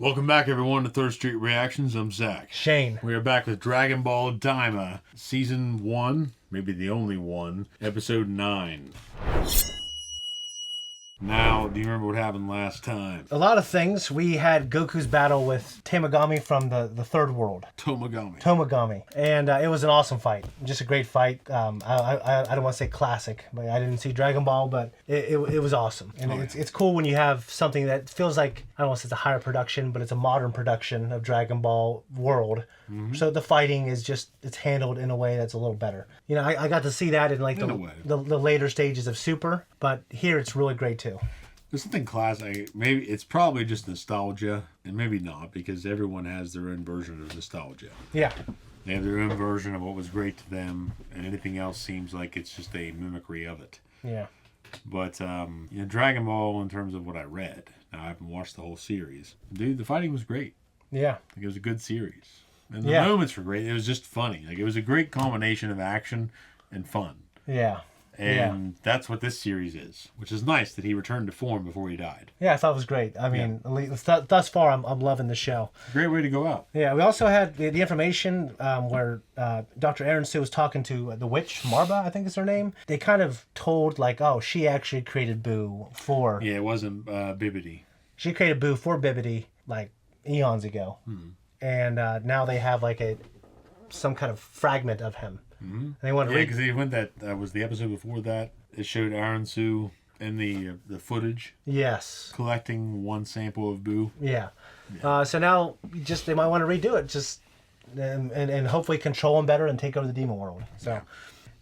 Welcome back, everyone, to ThirdStreet Reactions. I'm Zach. Shane. We are back with Dragon Ball Daima, Season 1, maybe the only one, Episode 9. Now, do you remember what happened last time? A lot of things. We had Goku's battle with Tamagami from the third world. Tomagami. And it was an awesome fight. Just a great fight. I don't want to say classic, but I didn't see Dragon Ball, but it was awesome. And it's cool when you have something that feels like, I don't want to say it's a higher production, but it's a modern production of Dragon Ball world. Mm-hmm. So the fighting is just, it's handled in a way that's a little better. You know, I got to see that in like the later stages of Super, but here it's really great too. There's something classic. Maybe it's probably just nostalgia, and maybe not, because everyone has their own version of nostalgia. Yeah. They have their own version of what was great to them, and anything else seems like it's just a mimicry of it. Yeah. But, Dragon Ball, in terms of what I read, now I haven't watched the whole series. Dude, the fighting was great. Yeah. Like, it was a good series. And the moments were great. It was just funny. Like, it was a great combination of action and fun. Yeah. And that's what this series is, which is nice that he returned to form before he died. Yeah, I thought it was great. I mean, at least thus far, I'm loving the show. Great way to go out. Yeah, we also had the information where Dr. Aaron Sue was talking to the witch, Marba, I think is her name. They kind of told, like, oh, she actually created Boo for... Yeah, it wasn't Bibbidi. She created Boo for Bibbidi, like, eons ago. And now they have, like, some kind of fragment of him. Mm-hmm. They want to because they went that was the episode before that. It showed Aaron Sue in the footage. Yes. Collecting one sample of Boo. Yeah. So now they might want to redo it, just and hopefully control him better and take over the demon world. So,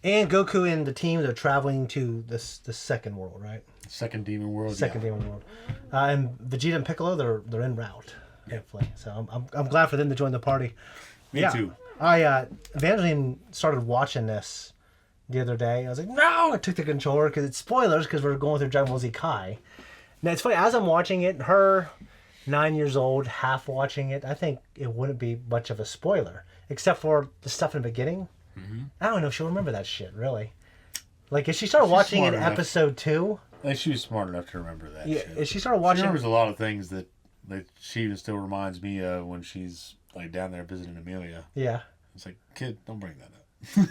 and Goku and the team are traveling to the second world, right? Second demon world. Second demon world. And Vegeta and Piccolo, they're en route. Hopefully. So I'm glad for them to join the party. Me too. Evangeline started watching this the other day. I was like, no! I took the controller because it's spoilers because we're going through Dragon Ball Z Kai. Now, it's funny, as I'm watching it, her 9 years old, half watching it, I think it wouldn't be much of a spoiler. Except for the stuff in the beginning. Mm-hmm. I don't know if she'll remember that shit, really. Like, if she started watching in episode 2... I think she was smart enough to remember that shit. If she started watching... She remembers a lot of things that she even still reminds me of when she's... like down there visiting Amelia. Yeah. It's like, kid, don't bring that up. You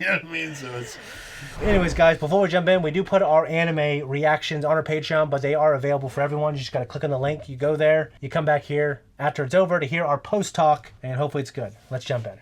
know what I mean? So it's... Anyways, guys, before we jump in, we do put our anime reactions on our Patreon, but they are available for everyone. You just got to click on the link. You go there. You come back here after it's over to hear our post talk, and hopefully it's good. Let's jump in.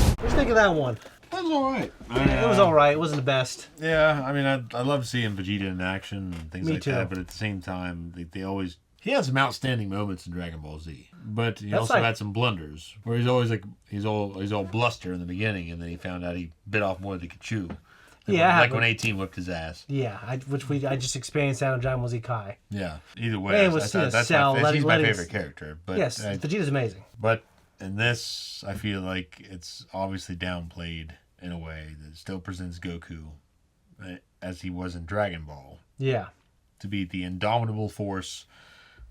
What do you think of that one? That was all right. It was all right. It wasn't the best. Yeah, I mean, I love seeing Vegeta in action and things Me like too. that, but at the same time, they always... He had some outstanding moments in Dragon Ball Z, but he also had some blunders where he's always like he's all bluster in the beginning, and then he found out he bit off more than he could chew. Like when 18 whipped his ass. Yeah, I just experienced that in Dragon Ball Z Kai. Yeah, either way, he's my favorite character. But yes, Vegeta's amazing. But in this, I feel like it's obviously downplayed in a way that still presents Goku as he was in Dragon Ball. Yeah. To be the indomitable force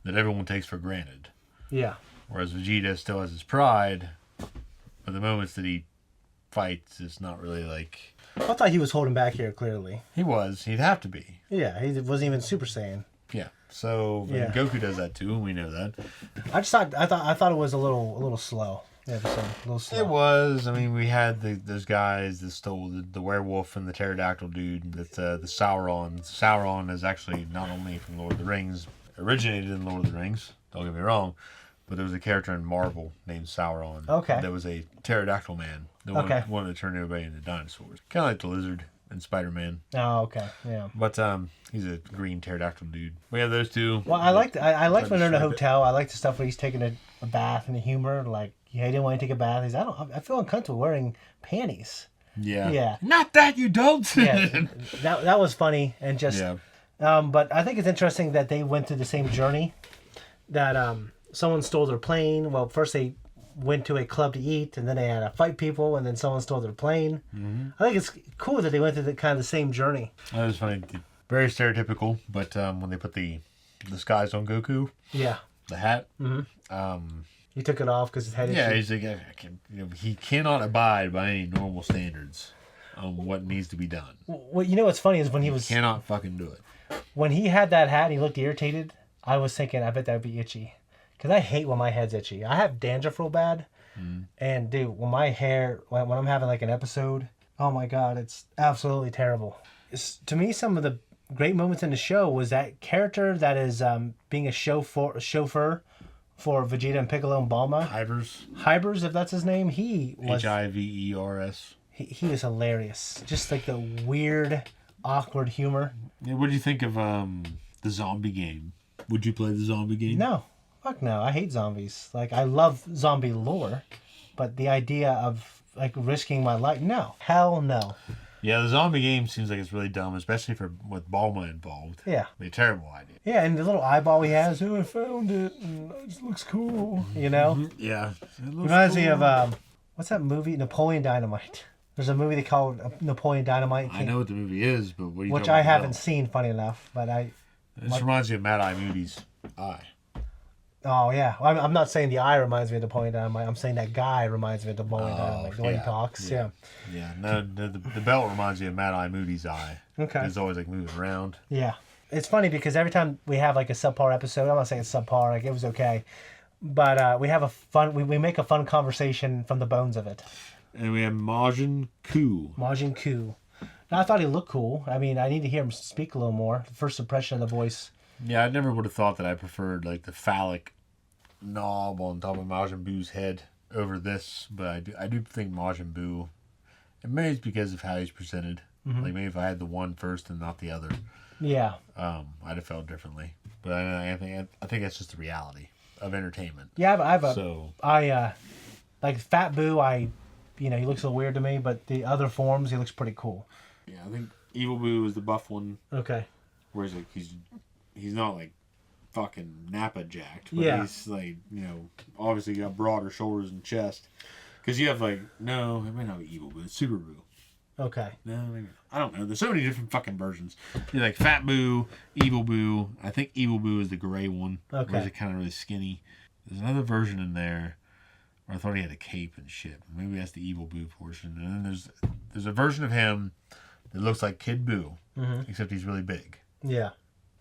that everyone takes for granted. Yeah. Whereas Vegeta still has his pride, but the moments that he fights is not really like... I thought he was holding back here, clearly. He was. He'd have to be. Yeah, he wasn't even Super Saiyan. Yeah. So Goku does that too, and we know that. I thought it was a little slow. Yeah, a little slow. It was. I mean, we had those guys that stole the werewolf and the pterodactyl dude. That the Sauron. Sauron is actually not only from Lord of the Rings, originated in Lord of the Rings. Don't get me wrong, but there was a character in Marvel named Sauron. Okay. That was a pterodactyl man. That wanted to turn everybody into dinosaurs. Kind of like the lizard in Spider-Man. Oh, okay. Yeah. But he's a green pterodactyl dude. We have those two. Well, I liked when they're in a hotel. I like the stuff where he's taking a bath and the humor. Like, he didn't want to take a bath. He's I feel uncomfortable wearing panties. Yeah. Yeah. Not that you don't. Yeah. That was funny and just. Yeah. But I think it's interesting that they went through the same journey. That someone stole their plane. Well, first they went to a club to eat, and then they had to fight people, and then someone stole their plane. Mm-hmm. I think it's cool that they went through the kind of the same journey. That was funny. Very stereotypical, but when they put the disguise on Goku, the hat, he took it off because his head. Yeah, he's like, he cannot abide by any normal standards. on what needs to be done. Well, you know what's funny is when he was Cannot fucking do it. when he had that hat and he looked irritated. I was thinking, I bet that would be itchy, because I hate when my head's itchy. I have dandruff real bad, and dude, when my hair, when I'm having like an episode, oh my god, it's absolutely terrible. To me, some of the great moments in the show was that character that is being a chauffeur for Vegeta and Piccolo and Bulma. Hivers, if that's his name. He was Hivers. He was hilarious. Just like the weird, awkward humor. Yeah, what do you think of the zombie game? Would you play the zombie game? No. Fuck no. I hate zombies. Like, I love zombie lore, but the idea of like risking my life, no. Hell no. Yeah, the zombie game seems like it's really dumb, especially with Bulma involved. Yeah. It'd be a terrible idea. Yeah, and the little eyeball he has, oh, I found it, and it just looks cool, you know? Yeah. Reminds me of, what's that movie? Napoleon Dynamite. There's a movie they call Napoleon Dynamite. I know what the movie is, but what are you which talking I about? haven't seen, funny enough, but This reminds me of Mad Eye Moody's Eye. Oh, yeah. I'm not saying the eye reminds me of Napoleon Dynamite. I'm saying that guy reminds me of Napoleon Dynamite. The way he talks, yeah. Yeah, no, the belt reminds me of Mad Eye Moody's Eye. Okay. It's always like moving around. Yeah. It's funny because every time we have like a subpar episode, I'm not saying it's subpar, like it was okay, but we have a fun, we make a fun conversation from the bones of it. And we have Majin Ku. Majin Ku. Now, I thought he looked cool. I mean, I need to hear him speak a little more. The first impression of the voice. Yeah, I never would have thought that I preferred like the phallic knob on top of Majin Buu's head over this, but I do think Majin Buu, and maybe it's because of how he's presented. Mm-hmm. Like maybe if I had the one first and not the other, yeah, I'd have felt differently. But I think that's just the reality of entertainment. Yeah, I like Fat Buu. He looks a little weird to me, but the other forms he looks pretty cool. Yeah, I think Evil Buu is the buff one. Okay. Whereas like he's not like fucking Nappa jacked, but he's like, obviously got broader shoulders and chest. Because you have like, no, it might not be Evil Buu, it's Super Buu. Okay. No, maybe not. I don't know. There's so many different fucking versions. You're like Fat Buu, Evil Buu. I think Evil Buu is the gray one. Okay. Where he's kind of really skinny. There's another version in there where I thought he had a cape and shit. Maybe that's the Evil Buu portion. And then there's a version of him that looks like Kid Buu, except he's really big. Yeah.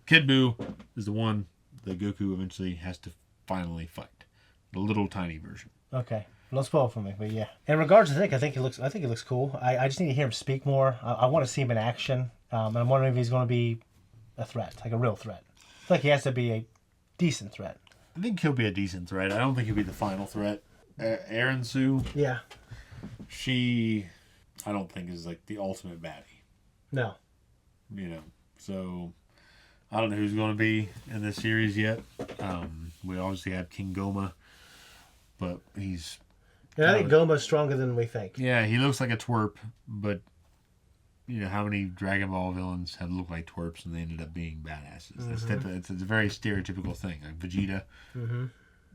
Kid Buu is the one that Goku eventually has to finally fight. The little tiny version. Okay. Don't spoil it for me, but yeah. In regards to Nick, I think he looks cool. I just need to hear him speak more. I want to see him in action. And I'm wondering if he's going to be a threat, like a real threat. I feel like he has to be a decent threat. I think he'll be a decent threat. I don't think he'll be the final threat. Aaron Sue. Yeah. She, I don't think is like the ultimate baddie. No. So I don't know who's going to be in this series yet. We obviously have King Goma, but he's... Yeah, I think Goma's stronger than we think. Yeah, he looks like a twerp, but how many Dragon Ball villains have looked like twerps and they ended up being badasses? Mm-hmm. It's a very stereotypical thing. Like Vegeta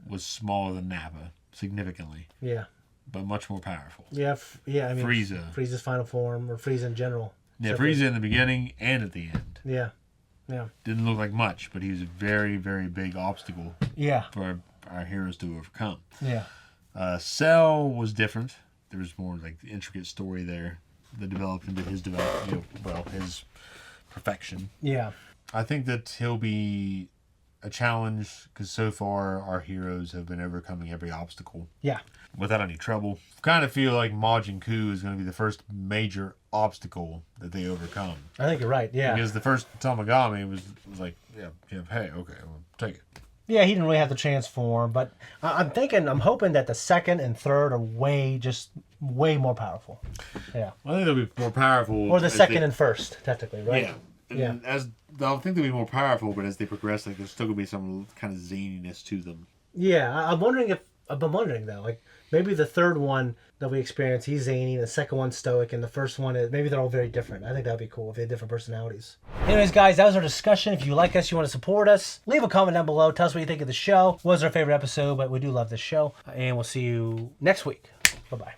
was smaller than Nappa, significantly. Yeah. But much more powerful. Yeah, I mean... Frieza's final form, or Frieza in general. Yeah, Frieza in the beginning and at the end. Yeah. Yeah. Didn't look like much, but he was a very, very big obstacle for our heroes to overcome. Yeah. Cell was different. There was more like the intricate story there that developed into his his perfection. Yeah. I think that he'll be a challenge because so far our heroes have been overcoming every obstacle. Yeah. Without any trouble. Kind of feel like Majin Ku is going to be the first major obstacle that they overcome. I think you're right, yeah. Because the first Tamagami was like, hey, okay, I'll take it. Yeah, he didn't really have to transform, but I'm hoping that the second and third are way more powerful. Yeah. I think they'll be more powerful. Or the second and first, technically, right? Yeah. And I think they'll be more powerful, but as they progress, like there's still gonna be some kind of zaniness to them. Yeah, I'm wondering though, like maybe the third one that we experience, he's zany, the second one's stoic, and the first one is maybe they're all very different. I think that'd be cool if they had different personalities. Anyways, guys, that was our discussion. If you like us, you want to support us, leave a comment down below. Tell us what you think of the show. What was our favorite episode? But we do love this show, and we'll see you next week. Bye bye.